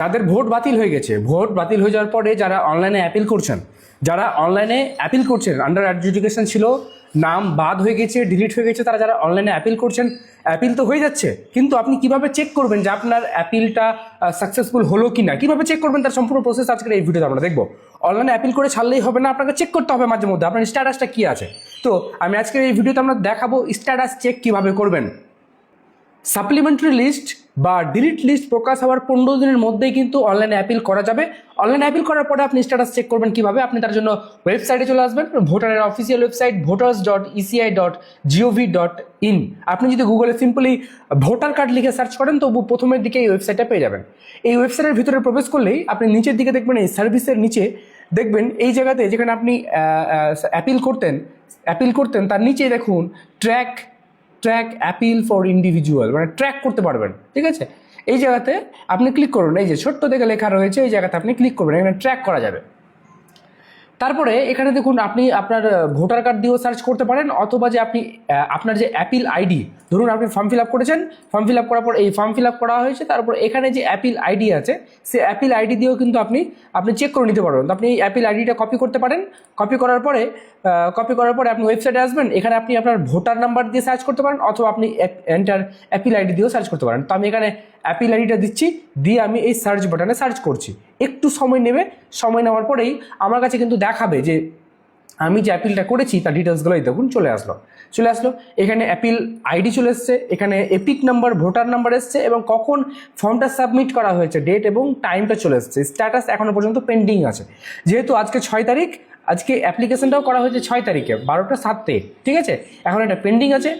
তাদের ভোট বাতিল হয়ে গেছে। ভোট বাতিল হয়ে যাওয়ার পরে যারা অনলাইনে অ্যাপিল করছেন, আন্ডার অ্যাডজুডিকেশন ছিল, নাম বাদ হয়ে গেছে, ডিলিট হয়ে গেছে, তারা যারা অনলাইনে অ্যাপিল করছেন, অ্যাপিল তো হয়ে যাচ্ছে, কিন্তু আপনি কিভাবে চেক করবেন যে আপনার অ্যাপিলটা সাকসেসফুল হলো কি না, কিভাবে চেক করবেন তার সম্পূর্ণ প্রসেস আজকের এই ভিডিওতে আমরা দেখবো। অনলাইনে অ্যাপিল করে ছাড়লেই হবে না, আপনাকে চেক করতে হবে মাঝে মধ্যে আপনার স্ট্যাটাসটা কি আছে। তো আমি আজকের এই ভিডিওতে আমরা দেখাবো স্ট্যাটাস চেক কিভাবে করবেন। সাপ্লিমেন্টারি লিস্ট বা ডিলিট লিস্ট প্রকাশ হওয়ার 15 দিনের মধ্যেই কিন্তু অনলাইনে অ্যাপিল করা যাবে। অনলাইনে অ্যাপিল করার পরে আপনি স্ট্যাটাস চেক করবেন কিভাবে, আপনি তার জন্য ওয়েবসাইটে চলে আসবেন, ভোটারের অফিসিয়াল ওয়েবসাইট voters.eci.gov.in। আপনি যদি গুগলে সিম্পলি ভোটার কার্ড লিখে সার্চ করেন তবু প্রথমের দিকে এই ওয়েবসাইটটা পেয়ে যাবেন। এই ওয়েবসাইটের ভিতরে প্রবেশ করলেই আপনি নিচের দিকে দেখবেন, এই সার্ভিসের নিচে দেখবেন এই জায়গাতে যেখানে আপনি অ্যাপিল করতেন তার নিচে দেখুন ট্র্যাক অ্যাপিল ফর ইন্ডিভিজুয়াল, মানে ট্র্যাক করতে পারবেন, ঠিক আছে। এই জায়গাতে আপনি ক্লিক করুন, এই যে ছোট্ট দেখে লেখা রয়েছে, এই জায়গাতে আপনি ক্লিক করবেন, এখানে ট্র্যাক করা যাবে। তারপরে এখানে দেখুন আপনি আপনার ভোটার কার্ড দিয়েও সার্চ করতে পারেন, অথবা যে আপনি আপনার যে অ্যাপিল আইডি, ধরুন আপনি ফর্ম ফিল আপ করেছেন, ফর্ম ফিল আপ করার পর এই ফর্ম ফিল আপ করা হয়েছে, তারপর এখানে যে অ্যাপিল আইডি আছে সেই অ্যাপিল আইডি দিয়েও কিন্তু আপনি চেক করে নিতে পারবেন। তো আপনি এই অ্যাপিল আইডিটা কপি করতে পারেন। কপি করার পরে আপনি ওয়েবসাইটে আসবেন, এখানে আপনি আপনার ভোটার নাম্বার দিয়ে সার্চ করতে পারেন, অথবা আপনি এন্টার অ্যাপিল আইডি দিয়েও সার্চ করতে পারেন। তো আমি এখানে অ্যাপিল আইডিটা দিচ্ছি, দিয়ে আমি এই সার্চ বাটনে সার্চ করছি। একটু সময় নেবে, সময় নেওয়ার পরেই আমার কাছে কিন্তু দেখাবে যে আমি যে অ্যাপিলটা করেছি তার ডিটেলসগুলোই দেখুন চলে আসলো। এখানে অ্যাপিল আইডি চলে এসছে, এখানে এপিক নাম্বার, ভোটার নাম্বার এসছে, এবং কখন ফর্মটা সাবমিট করা হয়েছে, ডেট এবং টাইমটা চলে এসছে। স্ট্যাটাস এখনো পর্যন্ত পেন্ডিং আছে, যেহেতু আজকে 6 তারিখ, আজকে অ্যাপ্লিকেশনটাও করা হয়েছে 6 তারিখে 12টা 7-এ, ঠিক আছে। এখন এটা পেন্ডিং আছে।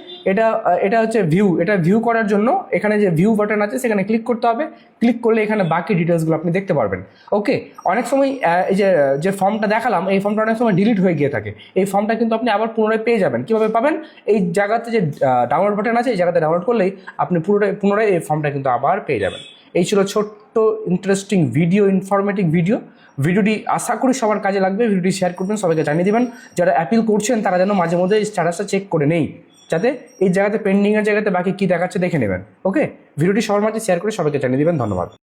এটা হচ্ছে এটা ভিউ করার জন্য এখানে যে ভিউ বাটন আছে সেখানে ক্লিক করতে হবে। ক্লিক করলে এখানে বাকি ডিটেলসগুলো আপনি দেখতে পারবেন। ওকে, অনেক সময় এই যে ফর্মটা দেখালাম, এই ফর্মটা অনেক সময় ডিলিট হয়ে গিয়ে থাকে। এই ফর্মটা কিন্তু আপনি আবার পুনরায় পেয়ে যাবেন। কীভাবে পাবেন? এই জায়গাতে যে ডাউনলোড বাটন আছে, এই জায়গাতে ডাউনলোড করলেই আপনি পুনরায় এই ফর্মটা কিন্তু আবার পেয়ে যাবেন। এই ছিল ছোট্ট ইন্টারেস্টিং ইনফরমেটিভ ভিডিওটি আশা করি সবার কাজে লাগবে। ভিডিওটি শেয়ার করবেন, সবাইকে জানিয়ে দেবেন যারা অ্যাপিল করছেন তারা যেন মাঝে মধ্যে স্ট্যাটাসটা চেক করে নেই, যাতে এই জায়গাতে পেন্ডিংয়ের জায়গাতে বাকি কী দেখাচ্ছে দেখে নেবেন। ওকে, ভিডিওটি সবার মাঝে শেয়ার করে সবাইকে জানিয়ে দেবেন। ধন্যবাদ।